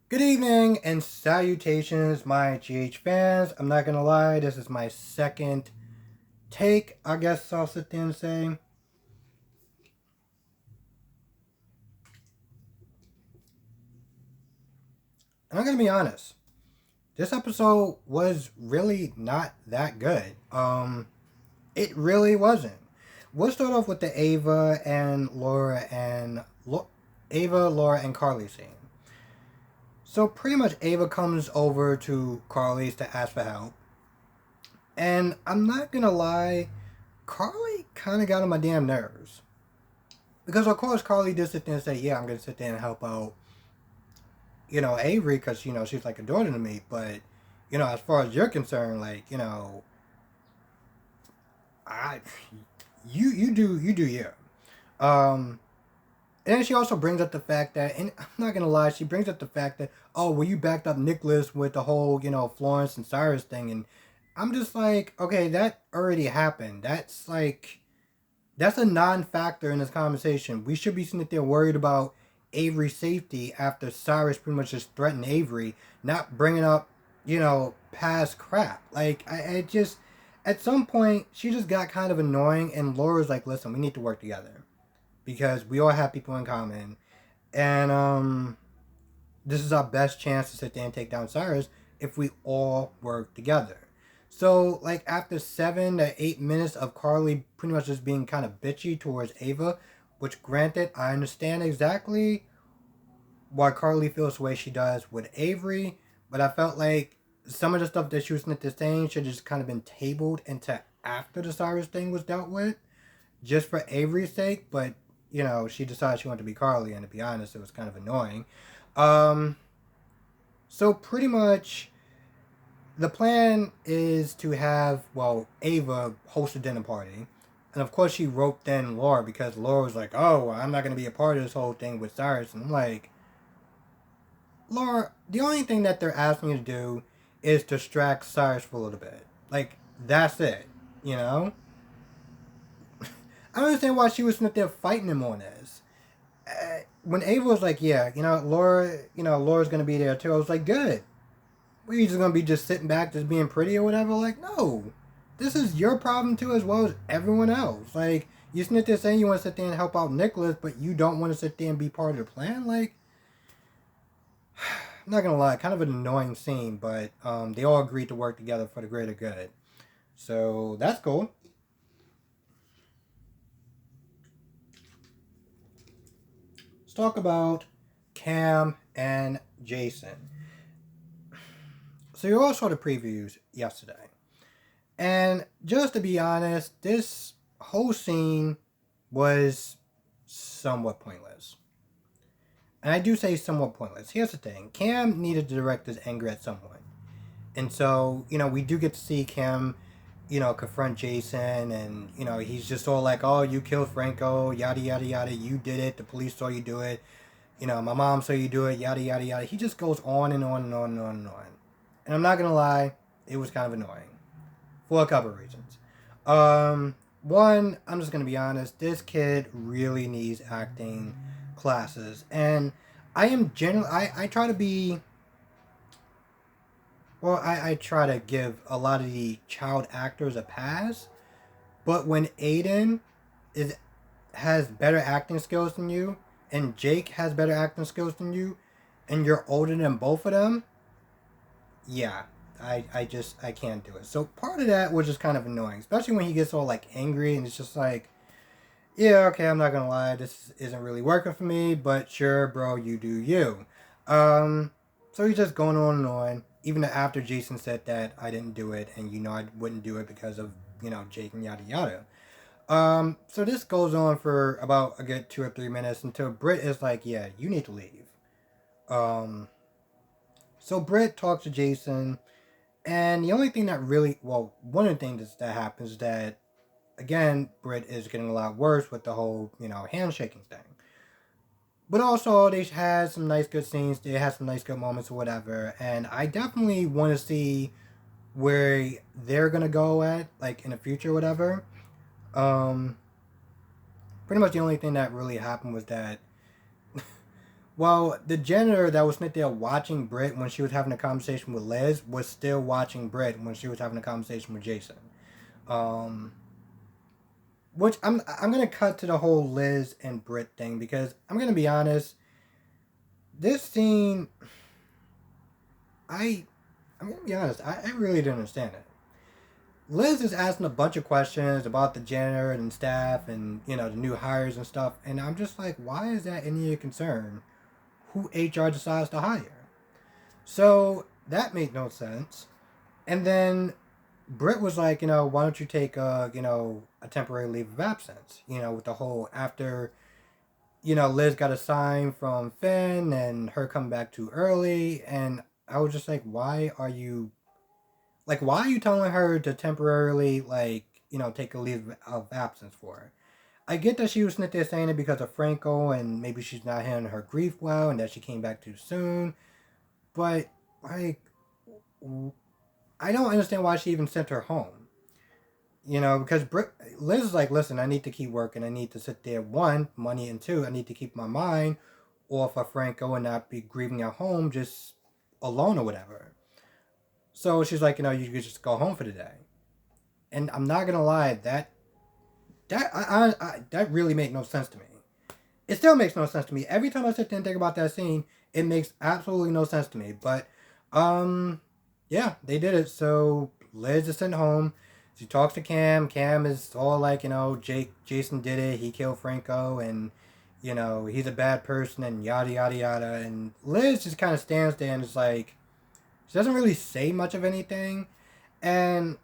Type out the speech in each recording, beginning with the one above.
Good evening and salutations, my GH fans. I'm not gonna lie, this is my second take, I guess I'll sit there and say. And I'm gonna be honest, this episode was really not that good. It really wasn't. We'll start off with the Ava, Laura, and Carly scene. So pretty much Ava comes over to Carly's to ask for help. And I'm not gonna lie, Carly kind of got on my damn nerves. Because of course Carly did sit there and say, yeah, I'm going to sit there and help out, Avery because, she's like a daughter to me. But, as far as you're concerned, like, I, you do you. Um, and then she also brings up the fact that, and I'm not going to lie, she brings up the fact that, oh, well, you backed up Nicholas with the whole, Florence and Cyrus thing. And I'm just like, okay, that already happened. That's a non-factor in this conversation. We should be sitting there worried about Avery's safety after Cyrus pretty much just threatened Avery, not bringing up, past crap. Like, I just, at some point, she just got kind of annoying, and Laura's like, listen, we need to work together because we all have people in common, and this is our best chance to sit there and take down Cyrus if we all work together. So, like, after 7 to 8 minutes of Carly pretty much just being kind of bitchy towards Ava, which, granted, I understand exactly why Carly feels the way she does with Avery, but I felt like some of the stuff that she was saying should have just kind of been tabled into after the Cyrus thing was dealt with, just for Avery's sake, but, she decided she wanted to be Carly, and to be honest, it was kind of annoying. Um, so pretty much the plan is to have, well, Ava host a dinner party. And of course, she roped in Laura because Laura was like, oh, well, I'm not going to be a part of this whole thing with Cyrus. And I'm like, Laura, the only thing that they're asking you to do is distract Cyrus for a little bit. Like, that's it, you know? I don't understand why she was sitting there fighting him on this. When Ava was like, yeah, Laura's going to be there too, I was like, good. Were you just gonna be just sitting back, just being pretty or whatever? Like, no, this is your problem too, as well as everyone else. Like, you sit there saying you want to sit there and help out Nicholas, but you don't want to sit there and be part of the plan. Like, I'm not gonna lie, kind of an annoying scene, but they all agreed to work together for the greater good. So that's cool. Let's talk about Cam and Jason. So you all saw the previews yesterday. And just to be honest, this whole scene was somewhat pointless. And I do say somewhat pointless. Here's the thing, Cam needed to direct his anger at someone. And so, we do get to see Cam, confront Jason. And, he's just all like, oh, you killed Franco, yada, yada, yada. You did it. The police saw you do it. My mom saw you do it, yada, yada, yada. He just goes on and on and on and on and on. And I'm not going to lie, it was kind of annoying for a couple of reasons. One, I'm just gonna be honest. This kid really needs acting classes, and I am generally I try to be well. I try to give a lot of the child actors a pass, but when Aiden is has better acting skills than you, and Jake has better acting skills than you, and you're older than both of them, yeah, I can't do it. So part of that was just kind of annoying, especially when he gets all like angry and it's just like, yeah, okay, I'm not gonna lie, this isn't really working for me, but sure, bro, you do you. Um, so he's just going on and on. Even after Jason said that I didn't do it, and I wouldn't do it because of Jake and yada yada. So this goes on for about a good 2 or 3 minutes until Britt is like, yeah, you need to leave. Um, so Britt talks to Jason. And the only thing that really, well, one of the things that happens is that, again, Britt is getting a lot worse with the whole, handshaking thing. But also, they had some nice good scenes. They had some nice good moments or whatever. And I definitely want to see where they're going to go at, like, in the future or whatever. Um, Pretty much the only thing that really happened was that Well, the janitor that was sitting there watching Britt when she was having a conversation with Liz was still watching Britt when she was having a conversation with Jason. Um, which I'm gonna cut to the whole Liz and Britt thing because I'm gonna be honest. This scene, I I'm gonna be honest. I really didn't understand it. Liz is asking a bunch of questions about the janitor and staff and the new hires and stuff, and I'm just like, why is that any of your concern? Who HR decides to hire? So that made no sense. And then Britt was like, why don't you take a temporary leave of absence? With the whole after Liz got a sign from Finn and her coming back too early, and I was just like, why are you telling her to temporarily take a leave of absence for her? I get that she was sitting there saying it because of Franco and maybe she's not handling her grief well and that she came back too soon, but like I don't understand why she even sent her home. Because Liz is like, listen, I need to keep working. I need to sit there, one, money, and two, I need to keep my mind off of Franco and not be grieving at home just alone or whatever. So she's like, you could just go home for the day. And I'm not gonna lie, that really made no sense to me. It still makes no sense to me. Every time I sit there and think about that scene, it makes absolutely no sense to me. But, yeah, they did it. So Liz is sent home. She talks to Cam. Cam is all like, Jason did it. He killed Franco, and he's a bad person, and yada yada yada. And Liz just kind of stands there and is like, she doesn't really say much of anything, and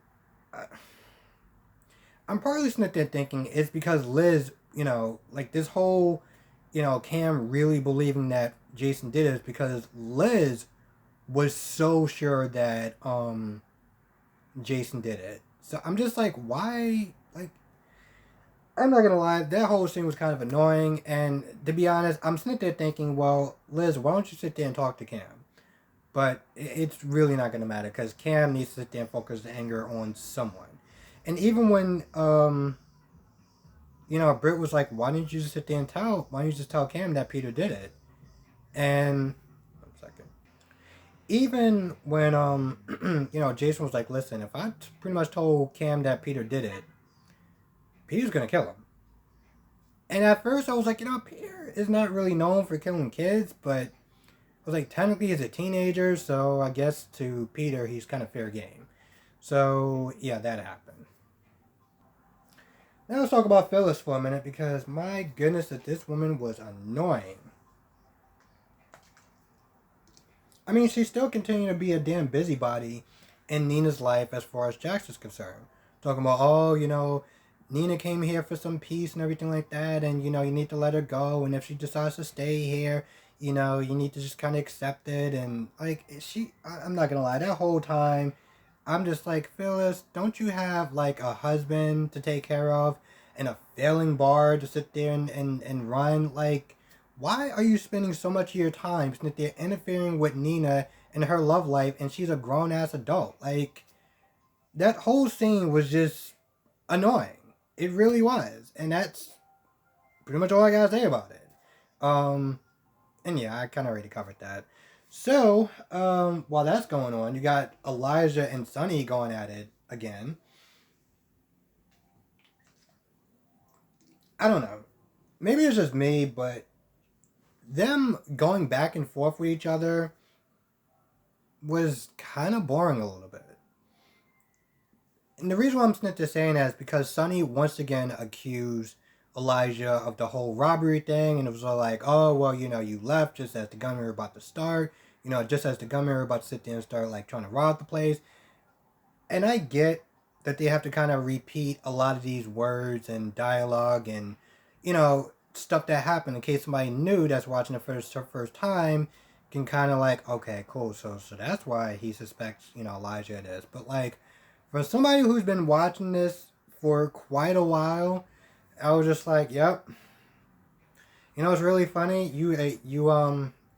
I'm probably sitting there thinking it's because Liz, this whole, Cam really believing that Jason did it is because Liz was so sure that Jason did it. So I'm just like, why? Like, I'm not gonna lie, that whole scene was kind of annoying. And to be honest, I'm sitting there thinking, well, Liz, why don't you sit there and talk to Cam? But it's really not gonna matter because Cam needs to sit there and focus the anger on someone. And even when Britt was like, why didn't you just sit there and why don't you just tell Cam that Peter did it? And one second. Even when Jason was like, listen, if I pretty much told Cam that Peter did it, Peter's gonna kill him. And at first I was like, Peter is not really known for killing kids, but I was like, technically he's a teenager, so I guess to Peter he's kind of fair game. So yeah, that happened. Now let's talk about Phyllis for a minute because my goodness, that this woman was annoying. I mean, she's still continuing to be a damn busybody in Nina's life as far as Jax is concerned. Talking about, Nina came here for some peace and everything like that, and, you need to let her go, and if she decides to stay here, you need to just kind of accept it, and, I'm not gonna lie, that whole time, I'm just like, Phyllis, don't you have, a husband to take care of, and a failing bar to sit there and run, why are you spending so much of your time sitting there interfering with Nina and her love life and she's a grown ass adult? That whole scene was just annoying. It really was. And that's pretty much all I gotta say about it. And yeah, I kinda already covered that. So, while that's going on, you got Elijah and Sonny going at it again. I don't know. Maybe it's just me, but them going back and forth with each other was kind of boring a little bit. And the reason why I'm sitting there saying that is because Sonny once again accused Elijah of the whole robbery thing, and it was all like, oh, well, you left just as the gunmen were about to start, just as the gunmen were about to sit there and start, trying to rob the place. And I get that they have to kind of repeat a lot of these words and dialogue and, stuff that happened in case somebody new that's watching it for the first time can kind of okay, cool, so that's why he suspects, Elijah it is. But, for somebody who's been watching this for quite a while, I was just like, yep. It's really funny. You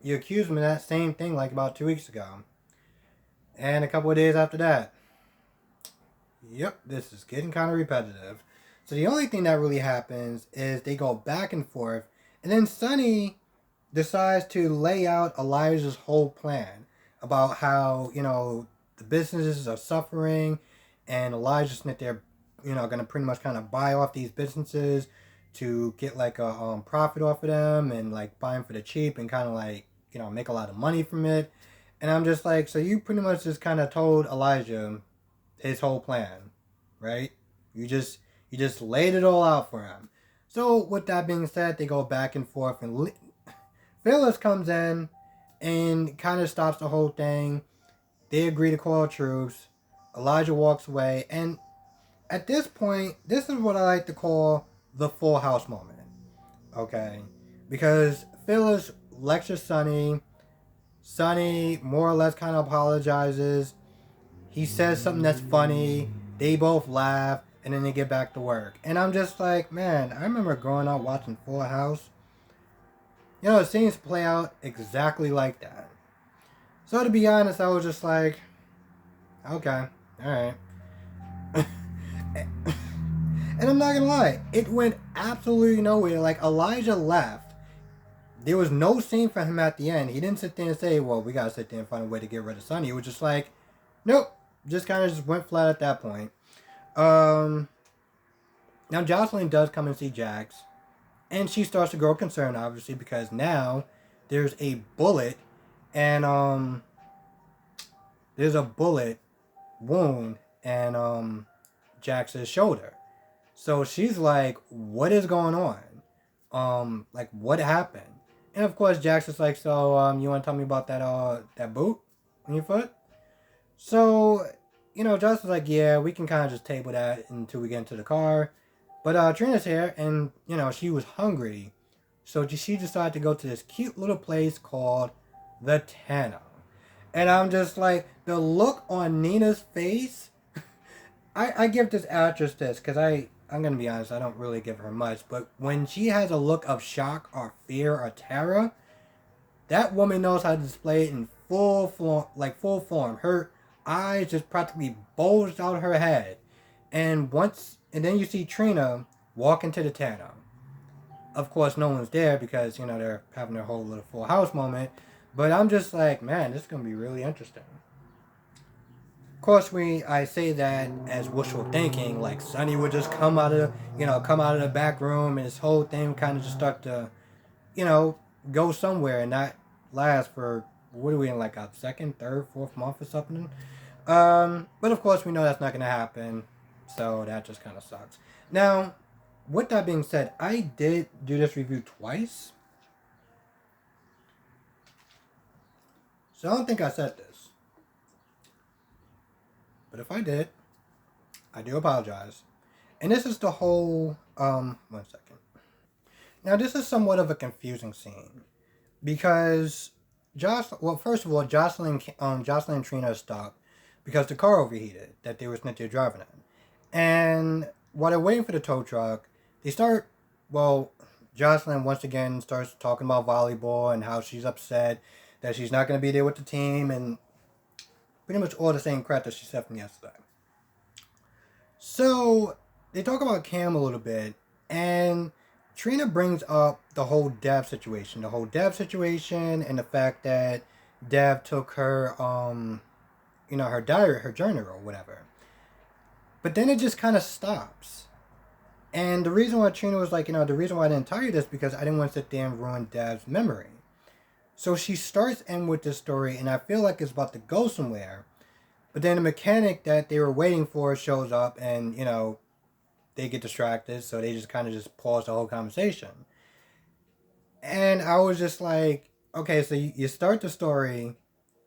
accused me of that same thing about 2 weeks ago. And a couple of days after that. Yep, this is getting kind of repetitive. So the only thing that really happens is they go back and forth. And then Sonny decides to lay out Elijah's whole plan about how, the businesses are suffering, and Elijah's that they're, going to pretty much kind of buy off these businesses to get like a profit off of them, and like buy them for the cheap and kind of like, make a lot of money from it. And I'm just like, so you pretty much just kind of told Elijah his whole plan, right? You just laid it all out for him. So with that being said, they go back and forth, and Phyllis comes in and kind of stops the whole thing. They agree to call troops. Elijah walks away, and at this point, this is what I like to call the Full House moment. Okay, because Phyllis lectures Sonny. Sonny more or less kind of apologizes. He says something that's funny. They both laugh, and then they get back to work. And I'm just like, man, I remember growing up watching Full House. It seems to play out exactly like that. So to be honest, I was just like, okay, alright. And I'm not gonna lie, it went absolutely nowhere. Like, Elijah left. There was no scene for him at the end. He didn't sit there and say, well, we gotta sit there and find a way to get rid of Sonny. It was just like, nope. Just kind of just went flat at that point. Now Jocelyn does come and see Jax. And she starts to grow concerned, obviously, because now there's a bullet, and there's a bullet wound in Jax's shoulder. So she's like, what is going on? Like, what happened? And of course Jax is like, so you wanna tell me about that boot on your foot? So, Jocelyn's like, yeah, we can kinda just table that until we get into the car. But Trina's here, and, she was hungry. So she decided to go to this cute little place called the Tanner. And I'm just like, the look on Nina's face. I give this actress this, because I'm going to be honest, I don't really give her much. But when she has a look of shock or fear or terror, that woman knows how to display it in full form. Her eyes just practically bulged out her head. And then you see Trina walk into the Tanner. Of course, no one's there because, they're having their whole little Full House moment. But I'm just like, man, this is going to be really interesting. Of course, I say that as wishful thinking, like Sonny would just come out of the back room, and this whole thing kind of just start to, go somewhere and not last for, what are we in, like a second, third, fourth month or something? But of course, we know that's not going to happen. So that just kind of sucks. Now, with that being said, I did do this review twice. So I don't think I said this. But if I did, I do apologize. And this is the whole, 1 second. Now, this is somewhat of a confusing scene. Because first of all, Jocelyn and Trina are stuck because the car overheated that they were driving in. And while they're waiting for the tow truck, Jocelyn once again starts talking about volleyball and how she's upset that she's not going to be there with the team, and pretty much all the same crap that she said from yesterday. So they talk about Cam a little bit, and Trina brings up the whole Dev situation. And the fact that Dev took her, her diary, her journal or whatever. But then it just kind of stops. And the reason why Trina was like, the reason why I didn't tell you this because I didn't want to sit there and ruin Dev's memory. So she starts in with this story, and I feel like it's about to go somewhere. But then the mechanic that they were waiting for shows up, and, they get distracted, so they just kind of just pause the whole conversation. And I was just like, okay, so you start the story,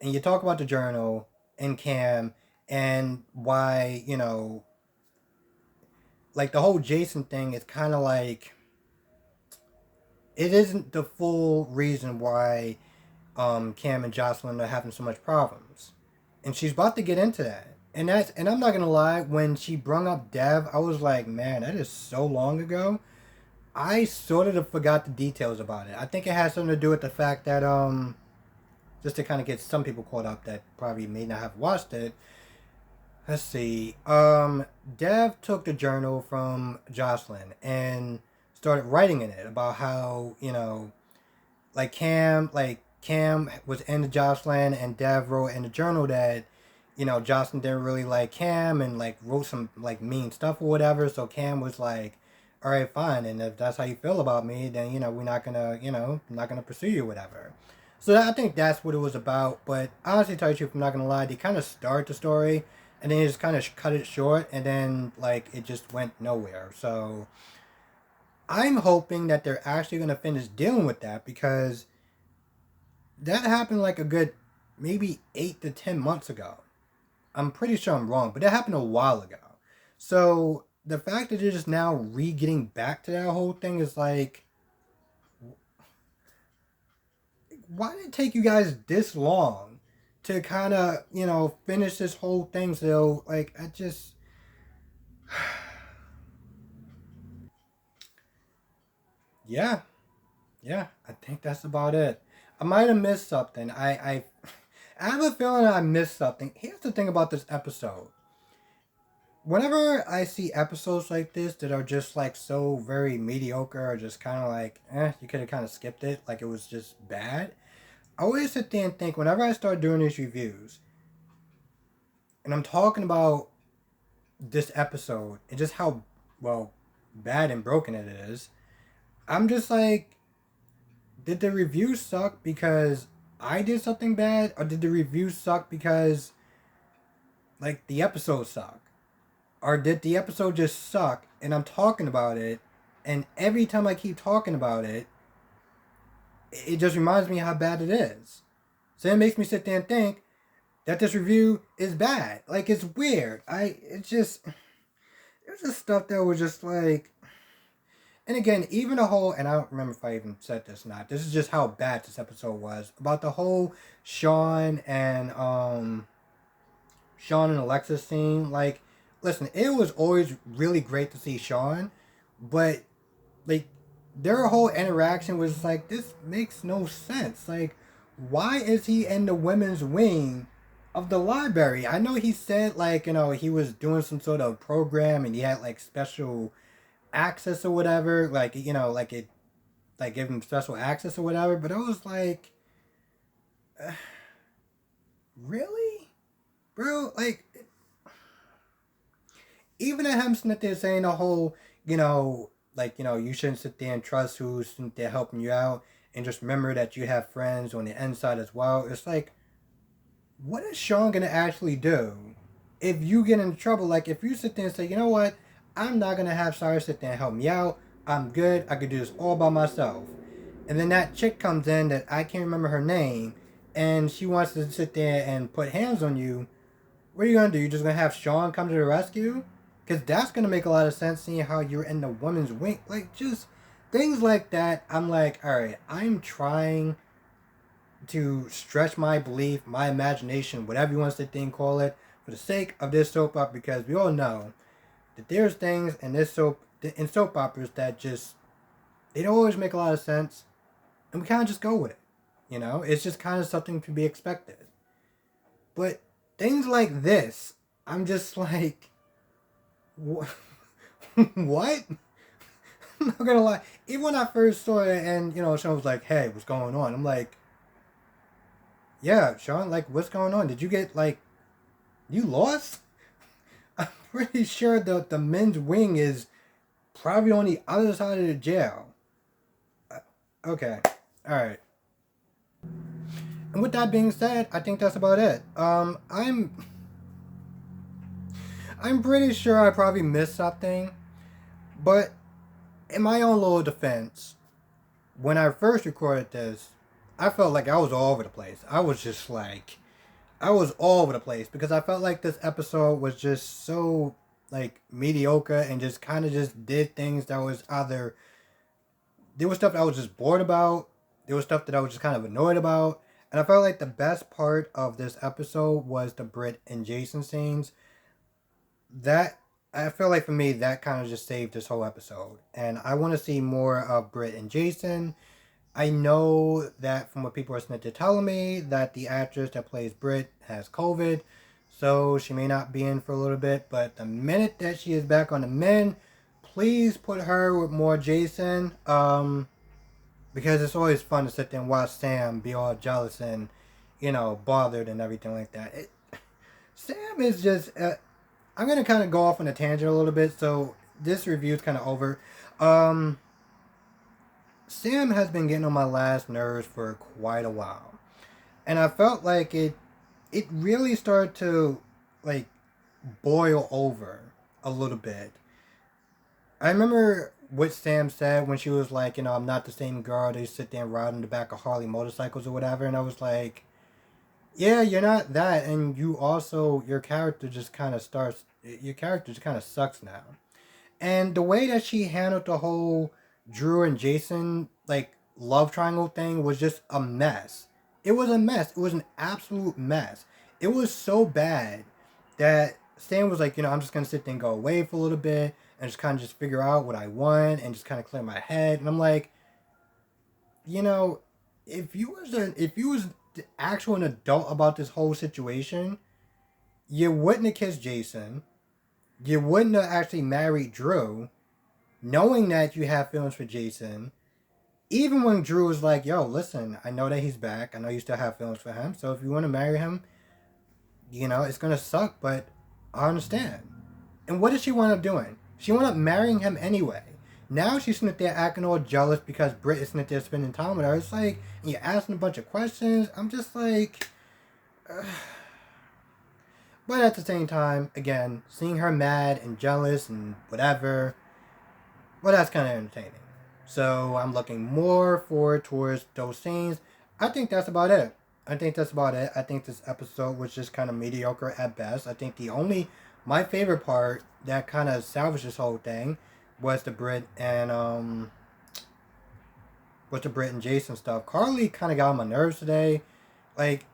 and you talk about the journal and Cam, and why, like the whole Jason thing is kind of like, it isn't the full reason why Cam and Jocelyn are having so much problems. And she's about to get into that. And I'm not gonna lie, when she brung up Dev, I was like, man, that is so long ago. I sort of forgot the details about it. I think it has something to do with the fact that just to kind of get some people caught up that probably may not have watched it. Let's see. Dev took the journal from Jocelyn and started writing in it about how, Cam was into Jocelyn, and Dev wrote in the journal that, Jocelyn didn't really like Cam, and like wrote some like mean stuff or whatever. So Cam was like, all right, fine, and if that's how you feel about me, then we're not gonna, not gonna pursue you, whatever. So I think that's what it was about. But honestly, tell you the truth, I'm not gonna lie, they kind of start the story, and then they just kind of cut it short, and then like it just went nowhere. So I'm hoping that they're actually gonna finish dealing with that, because that happened like a good maybe 8 to 10 months ago. I'm pretty sure I'm wrong, but that happened a while ago. So the fact that they're just now re-getting back to that whole thing is like, why did it take you guys this long to kind of, finish this whole thing? So, like, I just. Yeah, yeah, I think that's about it. I might have missed something. I have a feeling I missed something. Here's the thing about this episode. Whenever I see episodes like this that are just like so very mediocre, or just kind of like, you could have kind of skipped it, like it was just bad. I always sit there and think, whenever I start doing these reviews, and I'm talking about this episode and just how, well, bad and broken it is, I'm just like, did the review suck because I did something bad, or did the review suck because like the episode sucked? Or did the episode just suck and I'm talking about it, and every time I keep talking about it, it just reminds me how bad it is. So it makes me sit there and think that this review is bad. Like, it's weird. It's just, there's just stuff that was just like, and again, even the whole, and I don't remember if I even said this or not, this is just how bad this episode was, about the whole Sean and Alexis scene. Like, listen, it was always really great to see Sean, but like their whole interaction was like, this makes no sense. Like, why is he in the women's wing of the library? I know he said like, he was doing some sort of program and he had like special access or whatever, like, like it, like give him special access or whatever, but I was like, uh, really, bro? Like, even at him sitting there saying the whole, like, you shouldn't sit there and trust who's sitting there helping you out, and just remember that you have friends on the inside as well. It's like, what is Sean gonna actually do if you get in trouble? Like, if you sit there and say, you know what, I'm not gonna have Cyrus sit there and help me out. I'm good. I could do this all by myself. And then that chick comes in that I can't remember her name, and she wants to sit there and put hands on you. What are you gonna do? You're just gonna have Sean come to the rescue? Because that's gonna make a lot of sense, seeing how you're in the women's wing. Like, just things like that. I'm like, all right, I'm trying to stretch my belief, my imagination, whatever you want to think, call it, for the sake of this soap opera, because we all know that there's things in soap operas that just, they don't always make a lot of sense, and we kind of just go with it. It's just kind of something to be expected. But things like this, I'm just like, what? What? I'm not gonna lie. Even when I first saw it, and Sean was like, "Hey, what's going on?" I'm like, "Yeah, Sean, like, what's going on? Did you get like, you lost?" I'm pretty sure the men's wing is probably on the other side of the jail. Okay, all right. And with that being said, I think that's about it. I'm pretty sure I probably missed something, but in my own little defense, when I first recorded this, I felt like I was all over the place. I was just like, I was all over the place, because I felt like this episode was just so like mediocre, and just kind of just did things that was either, there was stuff that I was just bored about, there was stuff that I was just kind of annoyed about, and I felt like the best part of this episode was the Britt and Jason scenes. That, I feel like for me, that kind of just saved this whole episode, and I want to see more of Britt and Jason. I know that from what people are starting to telling me, that the actress that plays Britt has COVID, so she may not be in for a little bit. But the minute that she is back on the men, please put her with more Jason. Because because it's always fun to sit there and watch Sam be all jealous and, bothered and everything like that. Sam is just. I'm gonna kind of go off on a tangent a little bit, so this review is kind of over. Um, Sam has been getting on my last nerves for quite a while, and I felt like it really started to like boil over a little bit. I remember what Sam said when she was like, I'm not the same girl that used to sit there and ride on the back of Harley motorcycles or whatever, and I was like, yeah, you're not that, and you also your character just kind of starts. Your character just kind of sucks now, and the way that she handled the whole Drew and Jason like love triangle thing was just a mess. It was a mess. It was an absolute mess. It was so bad that Stan was like, I'm just gonna sit there and go away for a little bit and just kind of just figure out what I want and just kind of clear my head. And I'm like, you know, if you was the actual an adult about this whole situation, you wouldn't have kissed Jason. You wouldn't have actually married Drew, knowing that you have feelings for Jason. Even when Drew was like, yo, listen, I know that he's back. I know you still have feelings for him. So if you want to marry him, it's going to suck, but I understand. And what did she wind up doing? She wound up marrying him anyway. Now she's sitting there acting all jealous because Britt is sitting there spending time with her. It's like, you're asking a bunch of questions. I'm just like... But at the same time, again, seeing her mad and jealous and whatever, well, that's kind of entertaining. So I'm looking more forward towards those scenes. I think that's about it. I think this episode was just kind of mediocre at best. I think my favorite part that kind of salvaged this whole thing was the Britt and Jason stuff. Carly kind of got on my nerves today. Like,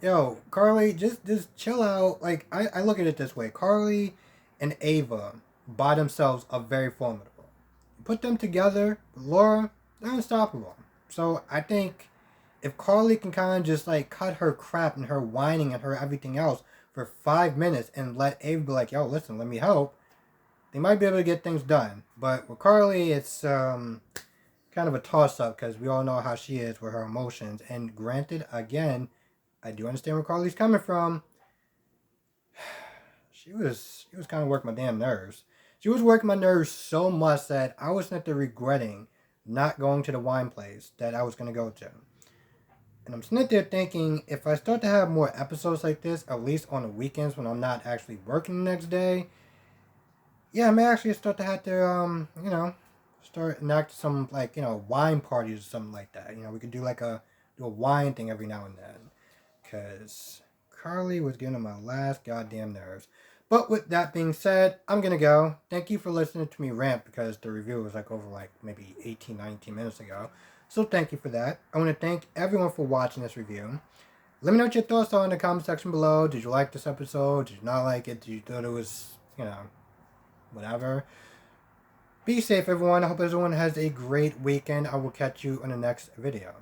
yo, Carly, just chill out. Like, I look at it this way. Carly and Ava by themselves are very formidable. Put them together, Laura, they're unstoppable. So I think if Carly can kind of just like cut her crap and her whining and her everything else for 5 minutes and let Ava be like, yo, listen, let me help, they might be able to get things done. But with Carly, it's kind of a toss-up because we all know how she is with her emotions. And granted, again, I do understand where Carly's coming from. She was kind of working my damn nerves. She was working my nerves so much that I was sitting there regretting not going to the wine place that I was going to go to. And I'm sitting there thinking, if I start to have more episodes like this, at least on the weekends when I'm not actually working the next day, yeah, I may actually start to have to, start enact some, like, wine parties or something like that. We could do do a wine thing every now and then. Because Carly was getting on my last goddamn nerves. But with that being said, I'm going to go. Thank you for listening to me rant because the review was over maybe 18, 19 minutes ago. So thank you for that. I want to thank everyone for watching this review. Let me know what your thoughts are in the comment section below. Did you like this episode? Did you not like it? Did you thought it was, whatever? Be safe, everyone. I hope everyone has a great weekend. I will catch you in the next video.